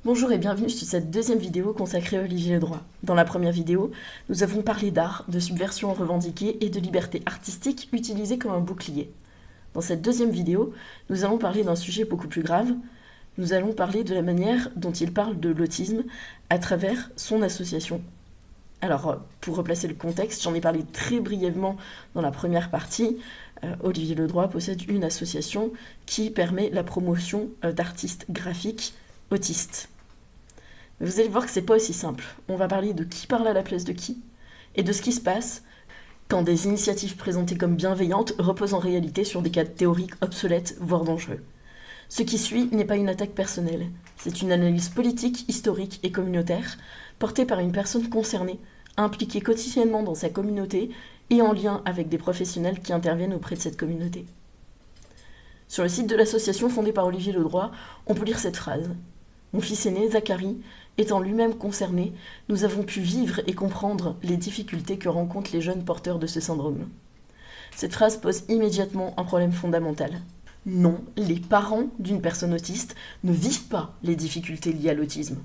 Bonjour et bienvenue sur cette deuxième vidéo consacrée à Olivier Ledroit. Dans la première vidéo, nous avons parlé d'art, de subversion revendiquée et de liberté artistique utilisée comme un bouclier. Dans cette deuxième vidéo, nous allons parler d'un sujet beaucoup plus grave. Nous allons parler de la manière dont il parle de l'autisme à travers son association. Alors, pour replacer le contexte, j'en ai parlé très brièvement dans la première partie. Olivier Ledroit possède une association qui permet la promotion d'artistes graphiques autistes. Mais vous allez voir que c'est pas aussi simple. On va parler de qui parle à la place de qui, et de ce qui se passe quand des initiatives présentées comme bienveillantes reposent en réalité sur des cas théoriques obsolètes, voire dangereux. Ce qui suit n'est pas une attaque personnelle, c'est une analyse politique, historique et communautaire, portée par une personne concernée, impliquée quotidiennement dans sa communauté et en lien avec des professionnels qui interviennent auprès de cette communauté. Sur le site de l'association fondée par Olivier Ledroit, on peut lire cette phrase. Mon fils aîné, Zachary, étant lui-même concerné, nous avons pu vivre et comprendre les difficultés que rencontrent les jeunes porteurs de ce syndrome. Cette phrase pose immédiatement un problème fondamental. Non, les parents d'une personne autiste ne vivent pas les difficultés liées à l'autisme.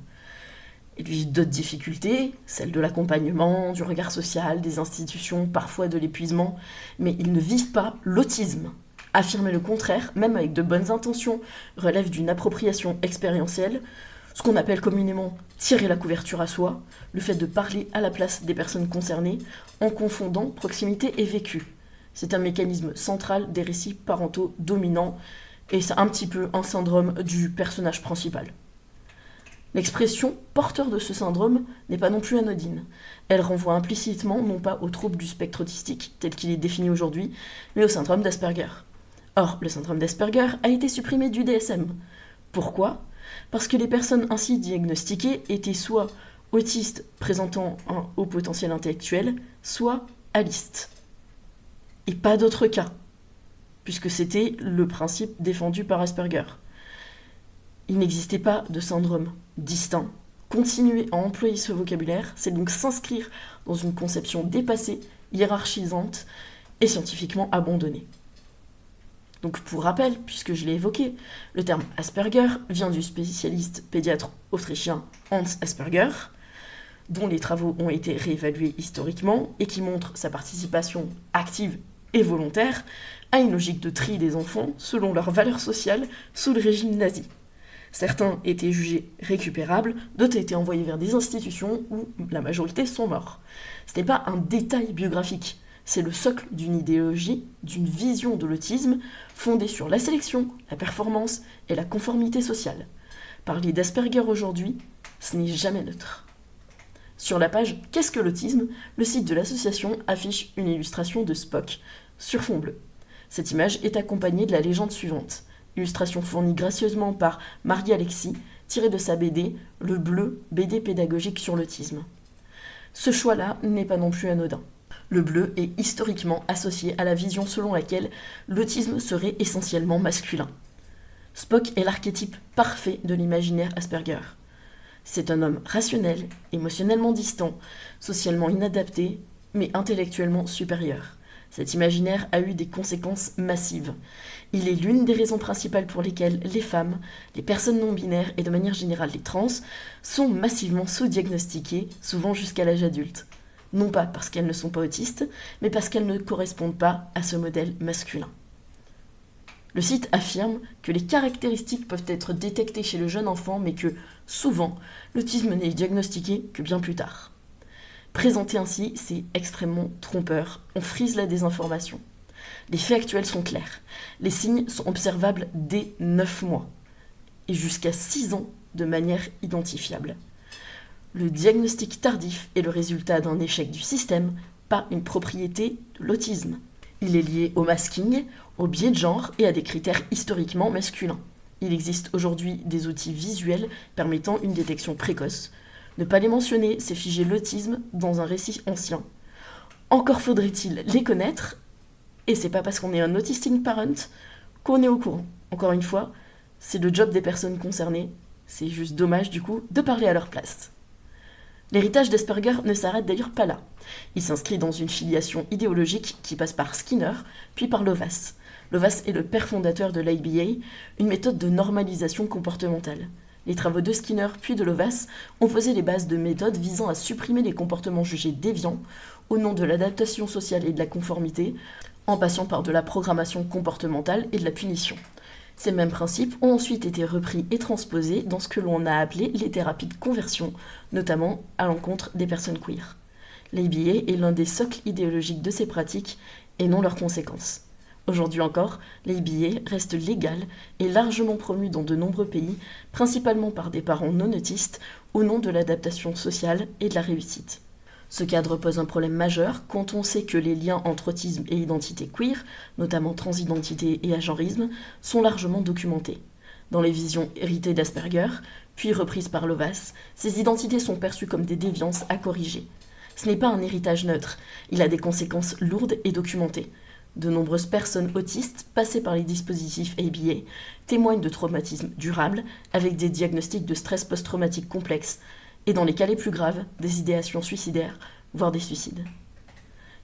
Ils vivent d'autres difficultés, celles de l'accompagnement, du regard social, des institutions, parfois de l'épuisement, mais ils ne vivent pas l'autisme. Affirmer le contraire, même avec de bonnes intentions, relève d'une appropriation expérientielle, ce qu'on appelle communément tirer la couverture à soi, le fait de parler à la place des personnes concernées, en confondant proximité et vécu. C'est un mécanisme central des récits parentaux dominants, et c'est un petit peu un syndrome du personnage principal. L'expression « porteur de ce syndrome » n'est pas non plus anodine. Elle renvoie implicitement non pas au trouble du spectre autistique, tel qu'il est défini aujourd'hui, mais au syndrome d'Asperger. Or, le syndrome d'Asperger a été supprimé du DSM. Pourquoi ? Parce que les personnes ainsi diagnostiquées étaient soit autistes présentant un haut potentiel intellectuel, soit alistes. Et pas d'autre cas, puisque c'était le principe défendu par Asperger. Il n'existait pas de syndrome distinct. Continuer à employer ce vocabulaire, c'est donc s'inscrire dans une conception dépassée, hiérarchisante et scientifiquement abandonnée. Donc pour rappel, puisque je l'ai évoqué, le terme Asperger vient du spécialiste pédiatre autrichien Hans Asperger, dont les travaux ont été réévalués historiquement et qui montrent sa participation active et volontaire à une logique de tri des enfants selon leurs valeurs sociales sous le régime nazi. Certains étaient jugés récupérables, d'autres étaient envoyés vers des institutions où la majorité sont morts. Ce n'est pas un détail biographique, c'est le socle d'une idéologie, d'une vision de l'autisme fondée sur la sélection, la performance et la conformité sociale. Parler d'Asperger aujourd'hui, ce n'est jamais neutre. Sur la page « Qu'est-ce que l'autisme ?», le site de l'association affiche une illustration de Spock sur fond bleu. Cette image est accompagnée de la légende suivante. Illustration fournie gracieusement par Marie-Alexis, tirée de sa BD « Le bleu, BD pédagogique sur l'autisme ». Ce choix-là n'est pas non plus anodin. Le bleu est historiquement associé à la vision selon laquelle l'autisme serait essentiellement masculin. Spock est l'archétype parfait de l'imaginaire Asperger. C'est un homme rationnel, émotionnellement distant, socialement inadapté, mais intellectuellement supérieur. Cet imaginaire a eu des conséquences massives. Il est l'une des raisons principales pour lesquelles les femmes, les personnes non-binaires et de manière générale les trans sont massivement sous-diagnostiquées, souvent jusqu'à l'âge adulte. Non pas parce qu'elles ne sont pas autistes, mais parce qu'elles ne correspondent pas à ce modèle masculin. Le site affirme que les caractéristiques peuvent être détectées chez le jeune enfant, mais que, souvent, l'autisme n'est diagnostiqué que bien plus tard. Présenté ainsi, c'est extrêmement trompeur. On frise la désinformation. Les faits actuels sont clairs. Les signes sont observables dès 9 mois et jusqu'à 6 ans de manière identifiable. Le diagnostic tardif est le résultat d'un échec du système, pas une propriété de l'autisme. Il est lié au masking, au biais de genre et à des critères historiquement masculins. Il existe aujourd'hui des outils visuels permettant une détection précoce. Ne pas les mentionner, c'est figer l'autisme dans un récit ancien. Encore faudrait-il les connaître, et c'est pas parce qu'on est un autistic parent qu'on est au courant. Encore une fois, c'est le job des personnes concernées, c'est juste dommage du coup de parler à leur place. L'héritage d'Asperger ne s'arrête d'ailleurs pas là. Il s'inscrit dans une filiation idéologique qui passe par Skinner, puis par Lovaas. Lovaas est le père fondateur de l'ABA, une méthode de normalisation comportementale. Les travaux de Skinner puis de Lovaas ont posé les bases de méthodes visant à supprimer les comportements jugés déviants au nom de l'adaptation sociale et de la conformité, en passant par de la programmation comportementale et de la punition. Ces mêmes principes ont ensuite été repris et transposés dans ce que l'on a appelé les thérapies de conversion, notamment à l'encontre des personnes queer. L'ABA est l'un des socles idéologiques de ces pratiques et non leurs conséquences. Aujourd'hui encore, l'ABA reste légal et largement promu dans de nombreux pays, principalement par des parents non autistes, au nom de l'adaptation sociale et de la réussite. Ce cadre pose un problème majeur quand on sait que les liens entre autisme et identité queer, notamment transidentité et agenrisme, sont largement documentés. Dans les visions héritées d'Asperger, puis reprises par Lovaas, ces identités sont perçues comme des déviances à corriger. Ce n'est pas un héritage neutre, il a des conséquences lourdes et documentées. De nombreuses personnes autistes passées par les dispositifs ABA témoignent de traumatismes durables avec des diagnostics de stress post-traumatique complexe et dans les cas les plus graves, des idéations suicidaires, voire des suicides.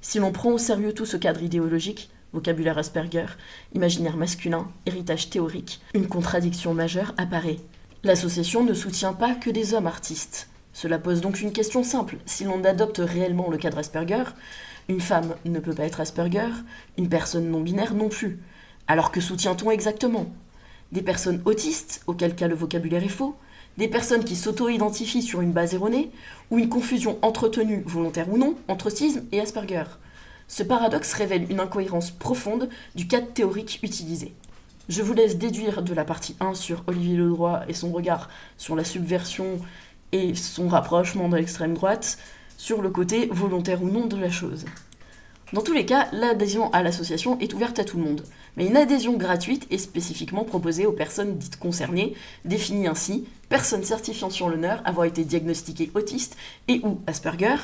Si l'on prend au sérieux tout ce cadre idéologique, vocabulaire Asperger, imaginaire masculin, héritage théorique, une contradiction majeure apparaît. L'association ne soutient pas que des hommes artistes. Cela pose donc une question simple. Si l'on adopte réellement le cadre Asperger, une femme ne peut pas être Asperger, une personne non-binaire non plus. Alors que soutient-on exactement ? Des personnes autistes, auquel cas le vocabulaire est faux, des personnes qui s'auto-identifient sur une base erronée, ou une confusion entretenue, volontaire ou non, entre autisme et Asperger. Ce paradoxe révèle une incohérence profonde du cadre théorique utilisé. Je vous laisse déduire de la partie 1 sur Olivier Ledroit et son regard sur la subversion et son rapprochement de l'extrême droite, sur le côté volontaire ou non de la chose. Dans tous les cas, l'adhésion à l'association est ouverte à tout le monde, mais une adhésion gratuite est spécifiquement proposée aux personnes dites concernées, définies ainsi, personnes certifiant sur l'honneur avoir été diagnostiquées autistes et ou Asperger,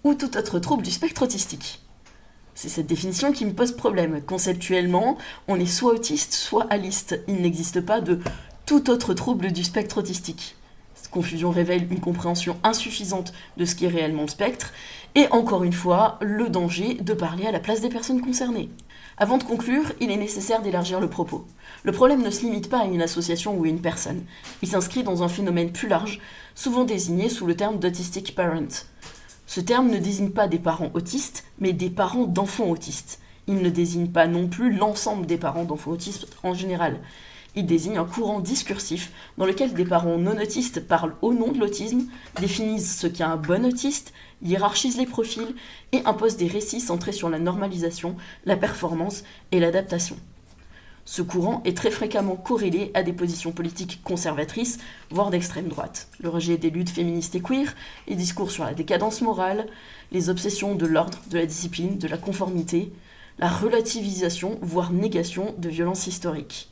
ou tout autre trouble du spectre autistique. C'est cette définition qui me pose problème. Conceptuellement, on est soit autiste, soit aliste. Il n'existe pas de tout autre trouble du spectre autistique. Cette confusion révèle une compréhension insuffisante de ce qu'est réellement le spectre, et encore une fois, le danger de parler à la place des personnes concernées. Avant de conclure, il est nécessaire d'élargir le propos. Le problème ne se limite pas à une association ou à une personne. Il s'inscrit dans un phénomène plus large, souvent désigné sous le terme d'autistic parent. Ce terme ne désigne pas des parents autistes, mais des parents d'enfants autistes. Il ne désigne pas non plus l'ensemble des parents d'enfants autistes en général. Il désigne un courant discursif dans lequel des parents non autistes parlent au nom de l'autisme, définissent ce qu'est un bon autiste, hiérarchisent les profils et imposent des récits centrés sur la normalisation, la performance et l'adaptation. Ce courant est très fréquemment corrélé à des positions politiques conservatrices, voire d'extrême droite. Le rejet des luttes féministes et queer, les discours sur la décadence morale, les obsessions de l'ordre, de la discipline, de la conformité, la relativisation, voire négation de violences historiques.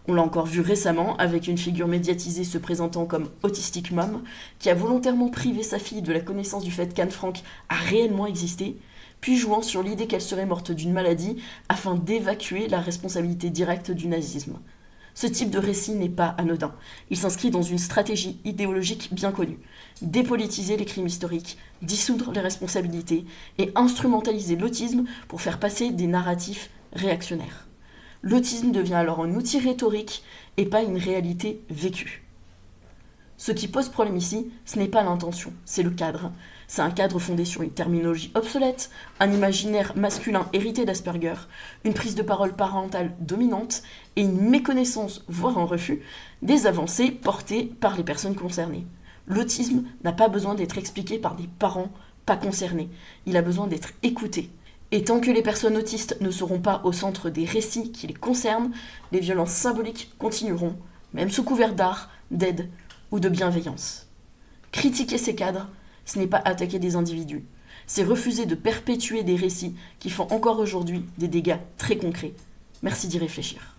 On l'a encore vu récemment avec une figure médiatisée se présentant comme Autistic Mom, qui a volontairement privé sa fille de la connaissance du fait qu'Anne Frank a réellement existé, puis jouant sur l'idée qu'elle serait morte d'une maladie afin d'évacuer la responsabilité directe du nazisme. Ce type de récit n'est pas anodin. Il s'inscrit dans une stratégie idéologique bien connue. Dépolitiser les crimes historiques, dissoudre les responsabilités et instrumentaliser l'autisme pour faire passer des narratifs réactionnaires. L'autisme devient alors un outil rhétorique et pas une réalité vécue. Ce qui pose problème ici, ce n'est pas l'intention, c'est le cadre. C'est un cadre fondé sur une terminologie obsolète, un imaginaire masculin hérité d'Asperger, une prise de parole parentale dominante et une méconnaissance, voire un refus, des avancées portées par les personnes concernées. L'autisme n'a pas besoin d'être expliqué par des parents pas concernés, il a besoin d'être écouté. Et tant que les personnes autistes ne seront pas au centre des récits qui les concernent, les violences symboliques continueront, même sous couvert d'art, d'aide ou de bienveillance. Critiquer ces cadres, ce n'est pas attaquer des individus, c'est refuser de perpétuer des récits qui font encore aujourd'hui des dégâts très concrets. Merci d'y réfléchir.